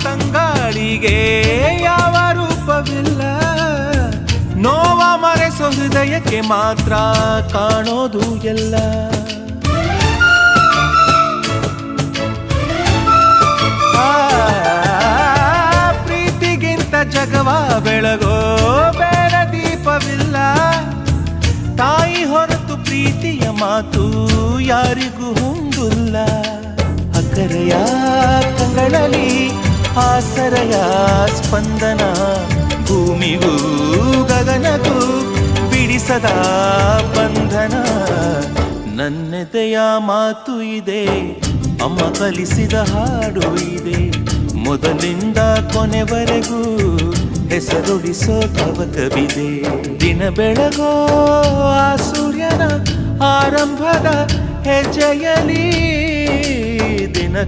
ತಂಗಾಳಿಗೆ ಯಾವ ರೂಪವಿಲ್ಲ, ನೋವ ಮರೆಸೋ ಹೃದಯಕ್ಕೆ ಮಾತ್ರ ಕಾಣೋದು ಎಲ್ಲ. ಪ್ರೀತಿಗಿಂತ ಜಗವ ಬೆಳಗೋ ಬೇರೆ ದೀಪವಿಲ್ಲ, ತಾಯಿ ಹೊರತು ಪ್ರೀತಿಯ ಮಾತು ಯಾರಿಗೂ ಹೊಂದಿಲ್ಲ. ಅಕ್ಕರೆಯ ಕಂಗಳಲ್ಲಿ ಆಸರೆಯ ಸ್ಪಂದನ, ಭೂಮಿಗೂ ಗಗನಗೂ ಬಿಡಿಸದ ಬಂಧನ. ನನ್ನೆದೆಯ ಮಾತು ಇದೆ, ಅಮ್ಮ ಕಲಿಸಿದ ಹಾಡು ಇದೆ, ಮೊದಲಿಂದ ಕೊನೆವರೆಗೂ ಹೆಸರುಡಿಸೋ ತವಕವಿದೆ. ದಿನ ಬೆಳಗೋ ಆ ಸೂರ್ಯನ ಆರಂಭದ ಹೆಜ್ಜೆಯಲಿ ದಿನ